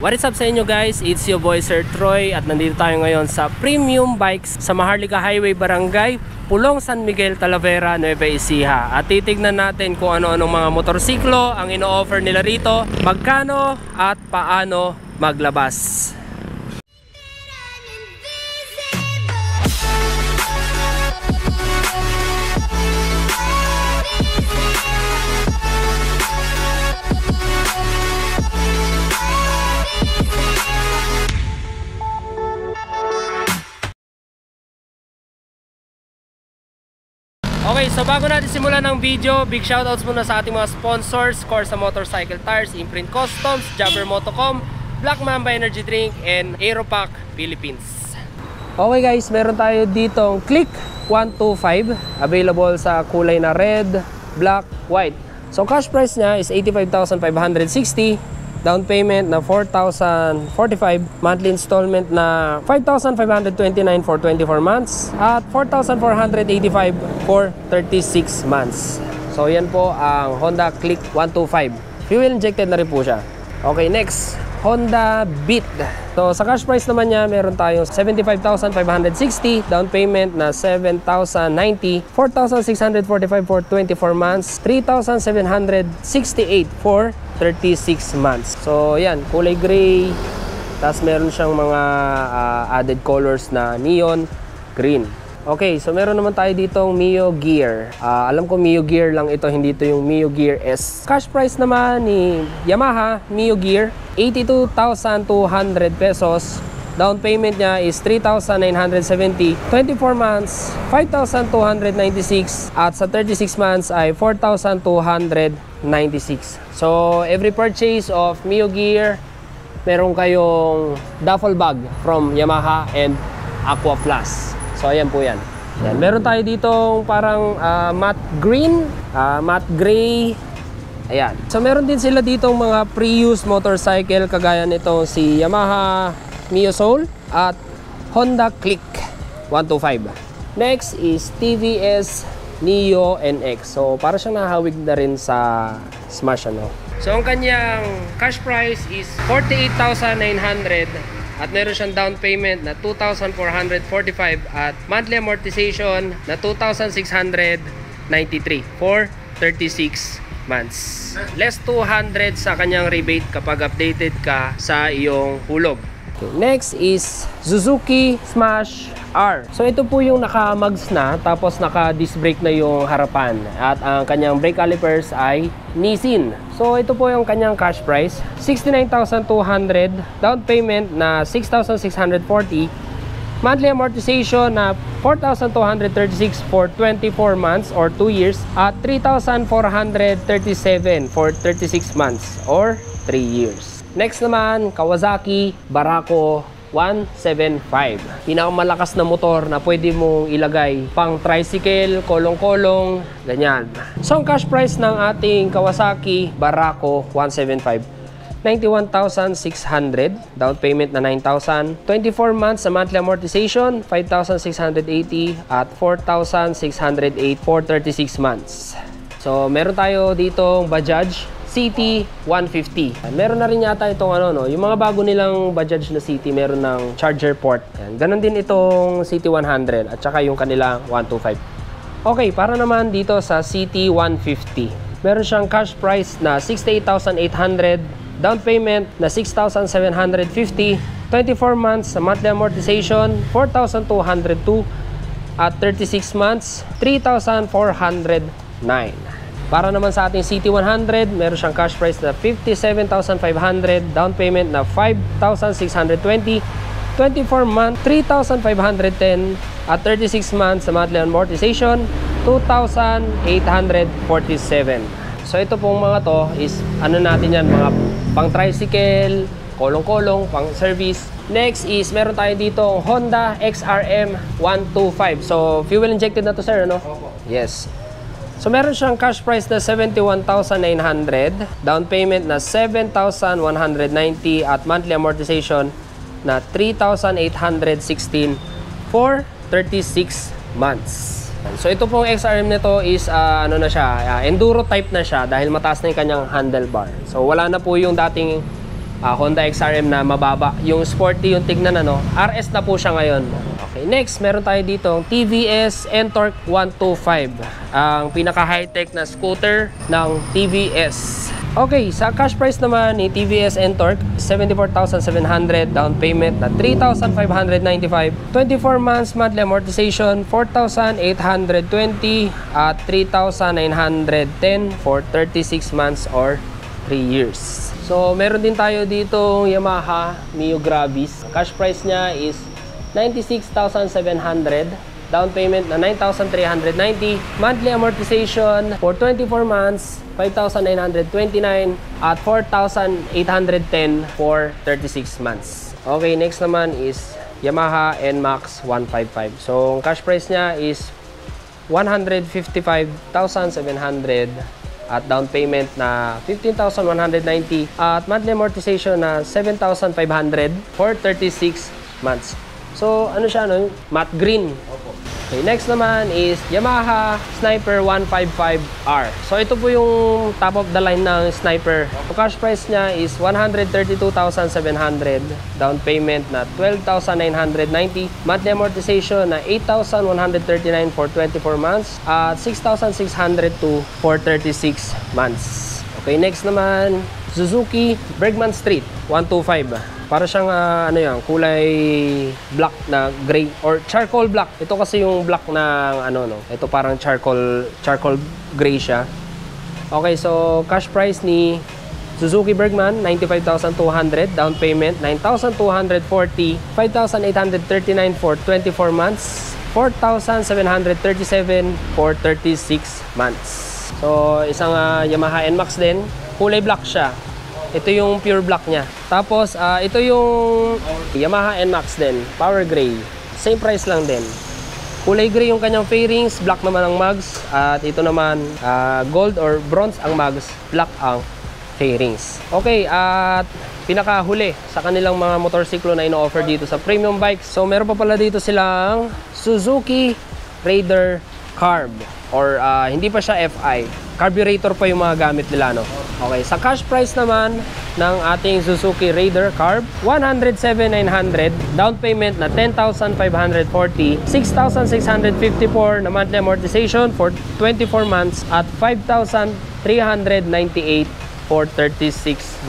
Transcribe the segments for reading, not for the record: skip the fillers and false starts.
What is up sa inyo guys? It's your boy Sir Troy at nandito tayo ngayon sa Premium Bikes sa Maharlika Highway Barangay, Pulong San Miguel, Talavera, Nueva Ecija. At titignan natin kung ano-anong mga motorsiklo ang ino-offer nila rito, magkano at paano maglabas. Okay, so bago natin simulan ng video, big shoutouts muna sa ating mga sponsors: Corsa Motorcycle Tires, Imprint Customs, Jabber Motocom, Black Mamba Energy Drink, and Aeropack Philippines. Okay guys, meron tayo ditong Click 125, available sa kulay na red, black, white. So cash price niya is 85,560, down payment na 4,045, monthly installment na 5,529 for 24 months at 4,485 for 36 months. So yan po ang Honda Click 125. Fuel injected na rin po siya. Okay, next, Honda Beat. So sa cash price naman niya, meron tayong 75,560, down payment na 7,090, 4,645 for 24 months, 3,768 for 36 months. So yan, kulay gray, tapos meron siyang mga added colors na neon green. Okay, so meron naman tayo ditong Mio Gear. Alam ko Mio Gear lang ito, hindi ito yung Mio Gear S. Cash price naman ni Yamaha Mio Gear, 82,200 pesos. Down payment niya is 3,970, 24 months, 5,296, at sa 36 months ay 4,296. So, every purchase of Mio Gear, meron kayong duffel bag from Yamaha and Aqua Plus. So, ayan po yan. Yan. Meron tayo ditong parang matte green, matte gray. Ayan. So, meron din sila ditong mga pre-used motorcycle kagaya nitong si Yamaha Mio Soul at Honda Click 125. Next is TVS Neo NX. So para siyang nahawig na rin sa Smash, ano. So ang kanyang cash price is 48,900 at meron siyang down payment na 2,445 at monthly amortization na 2,693 for 36 months. Less 200 sa kanyang rebate kapag updated ka sa iyong hulog. Okay, next is Suzuki Smash R. So ito po yung naka-mugs na, tapos naka-disc brake na yung harapan. At ang kanyang brake calipers ay Nissin. So ito po yung kanyang cash price, 69,200, down payment na 6,640, monthly amortization na 4,236 for 24 months or 2 years, at 3,437 for 36 months or 3 years. Next naman, Kawasaki Barako 175. Pinakamalakas na motor na pwede mong ilagay pang tricycle, kolong-kolong, ganyan. So ang cash price ng ating Kawasaki Barako 175, 91,600, down payment na 9,000, 24 months sa monthly amortization, 5,680 at 4,608 for 36 months. So meron tayo ditong Bajaj City 150. Meron na rin yata itong yung mga bago nilang Bajaj na City, meron ng charger port. Yan. Ganon din itong City 100 at saka yung kanilang 125. Okay, para naman dito sa City 150. Meron siyang cash price na 68,800, down payment na 6,750, 24 months sa monthly amortization, 4,202 at 36 months, 3,409. Para naman sa ating City 100, meron siyang cash price na 57,500, down payment na 5,620, 24 months, 3,510, at 36 months sa monthly amortization, 2,847. So ito pong mga to is natin yan, mga pang tricycle, kolong-kolong, pang service. Next is meron tayo dito Honda XRM 125. So fuel injected na to, sir, ano? Yes. So meron siyang cash price na 71,900, down payment na 7,190 at monthly amortization na 3,816 for 36 months. So ito pong XRM nito is na siya, enduro type na siya dahil mataas na yung kanyang handlebar. So wala na po yung dating Honda XRM na mababa. Yung sporty yung tignan ano, RS na po siya ngayon. Okay, next meron tayo dito TVS Ntorq 125. Ang pinaka high-tech na scooter ng TVS. Okay, sa cash price naman ni TVS Ntorq, 74,700, down payment na 3,595, 24 months monthly amortization, 4,820 at 3,910 for 36 months or 3 years. So, meron din tayo dito Yamaha Mio Gravis. Cash price niya is 96,700. Down payment na 9,390. Monthly amortization for 24 months, 5,929 at 4,810 for 36 months. Okay, next naman is Yamaha NMAX 155. So, cash price niya is 155,700 at down payment na 15,190 at monthly amortization na 7,500 for 36 months. So, ano siya, no? Matte green. Okay, next naman is Yamaha Sniper 155R. So, ito po yung top of the line ng Sniper. So, cash price niya is 132,700. Down payment na 12,990. Monthly amortization na 8,139 for 24 months. At 6,602 for 36 months. Okay, next naman, Suzuki Bergman Street 125. Para siyang ano yan, kulay black na gray or charcoal black. Ito kasi yung black ng ano no. Ito parang charcoal gray siya. Okay, so cash price ni Suzuki Bergman 95,200, down payment 9,240, 5,839 for 24 months, 4,737 for 36 months. So isang Yamaha NMAX din, kulay black siya. Ito yung pure black niya. Tapos, ito yung Yamaha NMAX din. Power gray. Same price lang din. Kulay gray yung kanyang fairings. Black naman ang mags. At ito naman, gold or bronze ang mags. Black ang fairings. Okay, at pinakahuli sa kanilang mga motorsiklo na ino-offer dito sa premium bikes. So, meron pa pala dito silang Suzuki Raider Carb. Or hindi pa siya FI. Carburetor pa yung mga gamit nila, no? Okay, sa cash price naman ng ating Suzuki Raider Carb, 107,900, down payment na 10,540, 6,654 na monthly amortization for 24 months at 5,398 for 36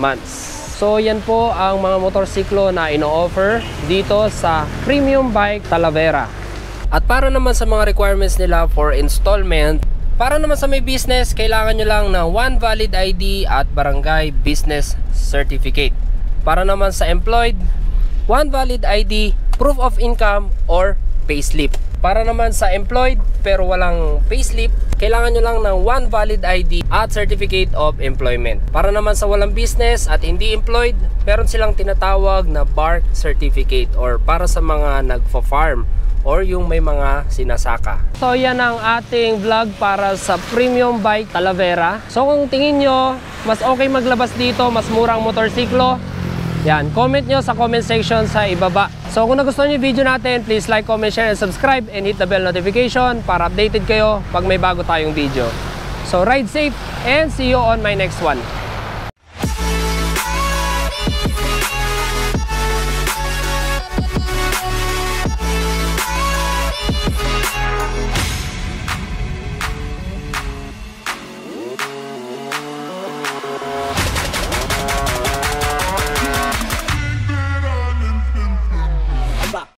months. So yan po ang mga motorsiklo na ino-offer dito sa Premium Bike Talavera. At para naman sa mga requirements nila for installment, para naman sa may business, kailangan nyo lang ng 1 valid ID at barangay business certificate. Para naman sa employed, 1 valid ID, proof of income, or payslip. Para naman sa employed pero walang payslip, kailangan nyo lang ng 1 valid ID at certificate of employment. Para naman sa walang business at hindi employed, meron silang tinatawag na BARC certificate or para sa mga nagfa-farm or yung may mga sinasaka. So yan ang ating vlog para sa Premium Bike Talavera. So kung tingin nyo, mas okay maglabas dito, mas murang motorsiklo, yan, comment nyo sa comment section sa ibaba. So kung nagustuhan nyo yung video natin, please like, comment, share, and subscribe, and hit the bell notification para updated kayo pag may bago tayong video. So ride safe and see you on my next one.